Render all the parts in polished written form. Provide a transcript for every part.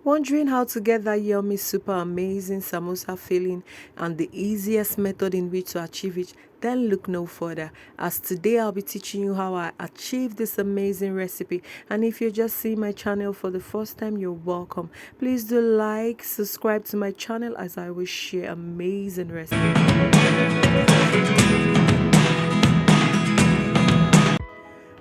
Wondering how to get that yummy, super amazing samosa filling and the easiest method in which to achieve it? Then look no further, as today I'll be teaching you how I achieved this amazing recipe. And if you're just seeing my channel for the first time, you're welcome. Please do like, subscribe to my channel, as I will share amazing recipes.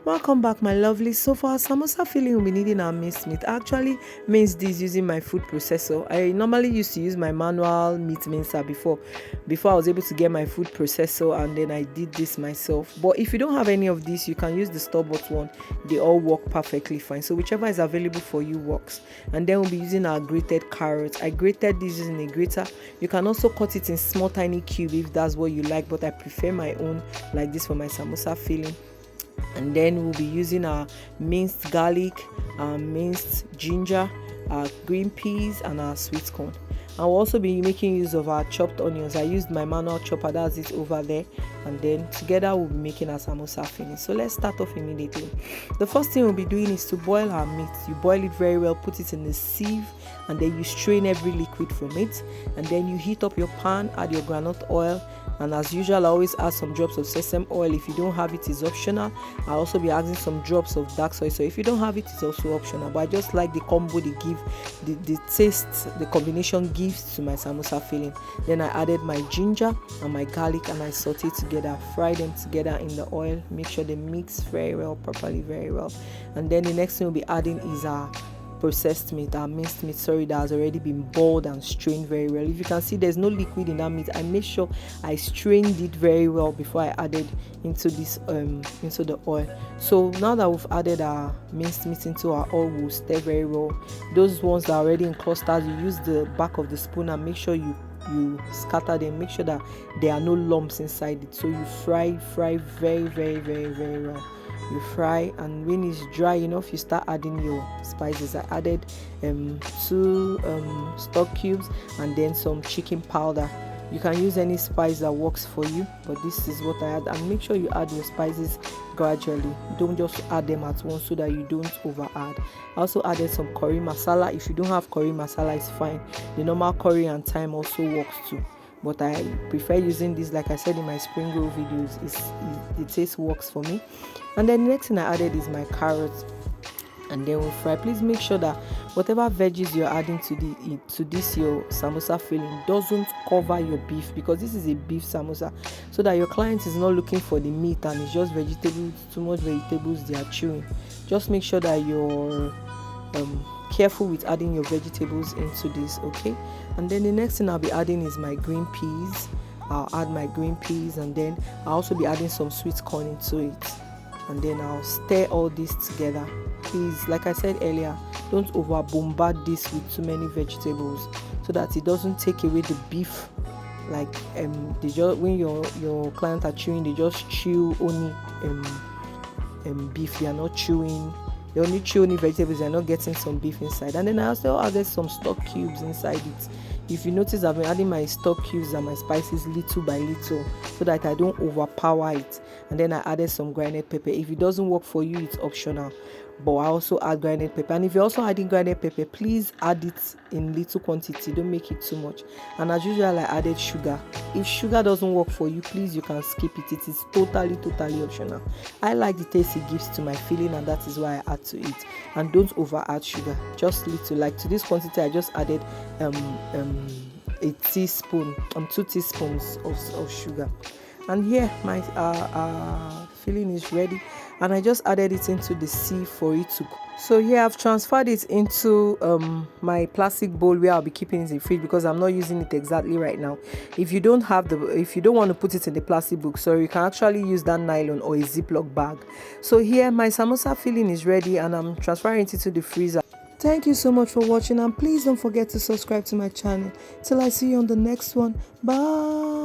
Welcome back, my lovely. So for our samosa filling, we'll be needing our minced meat. I actually minced this using my food processor. I normally used to use my manual meat mincer before I was able to get my food processor, and then I did this myself. But if you don't have any of this, you can use the store-bought one. They all work perfectly fine. So whichever is available for you works. And then we'll be using our grated carrots. I grated this using a grater. You can also cut it in small tiny cubes if that's what you like, but I prefer my own like this for my samosa filling. And then we'll be using our minced garlic, our minced ginger, our green peas, and our sweet corn. I'll also be making use of our chopped onions. I used my manual chopper, that's it over there. And then together we'll be making our samosa filling. So let's start off immediately. The first thing we'll be doing is to boil our meat. You boil it very well, put it in a sieve, and then you strain every liquid from it. And then you heat up your pan, add your groundnut oil, and as usual I always add some drops of sesame oil. If you don't have it, it's optional. I'll also be adding some drops of dark soy, so if you don't have it, it's also optional. But I just like the combo they give, the taste, the combination gives to my samosa filling. Then I added my ginger and my garlic, and I saute together, fry them together in the oil, make sure they mix very well, properly, very well. And then the next thing we'll be adding is our processed meat, our minced meat, that has already been boiled and strained very well. If you can see, there's no liquid in that meat. I made sure I strained it very well before I added into this into the oil. So now that we've added our minced meat into our oil, we'll stir very well. Those ones that are already in clusters, you use the back of the spoon and make sure you scatter them, make sure that there are no lumps inside it. So you fry very well. You fry, and when it's dry enough, you start adding your spices. I added 2 stock cubes and then some chicken powder. You can use any spice that works for you, but this is what I add. And make sure you add your spices gradually, don't just add them at once so that you don't over add. I also added some curry masala. If you don't have curry masala, it's fine. The normal curry and thyme also works too, but I prefer using this. Like I said in my spring roll videos, the taste works for me. And then the next thing I added is my carrots, and then we'll fry. Please make sure that whatever veggies you're adding to this your samosa filling doesn't cover your beef, because this is a beef samosa, so that your client is not looking for the meat and it's just vegetables, too much vegetables they are chewing. Just make sure that you're careful with adding your vegetables into this, okay? And then the next thing I'll be adding is my green peas. I'll add my green peas, and then I'll also be adding some sweet corn into it, and then I'll stir all this together. Please, like I said earlier, don't over bombard this with too many vegetables, so that it doesn't take away the beef. Like when your client are chewing, they just chew only beef. They are not chewing. They only chew only vegetables. They're not getting some beef inside. And then I also added some stock cubes inside it. If you notice, I've been adding my stock cubes and my spices little by little, so that I don't overpower it. And then I added some grinded pepper. If it doesn't work for you, it's optional, but I also add grinded pepper. And if you're also adding grinded pepper, please add it in little quantity, don't make it too much. And as usual, I added sugar. If sugar doesn't work for you, please, you can skip it. It is totally optional. I like the taste it gives to my filling, and that is why I add to it. And don't over add sugar, just little. Like to this quantity, I just added a teaspoon, 2 teaspoons of sugar. And here my filling is ready, and I just added it into the sieve for it to cook. So here I've transferred it into my plastic bowl where I'll be keeping it in the fridge, because I'm not using it exactly right now. If you don't want to put it in the plastic book, so you can actually use that nylon or a Ziploc bag. So here my samosa filling is ready, and I'm transferring it into the freezer. Thank you so much for watching, and please don't forget to subscribe to my channel. Till I see you on the next one. Bye.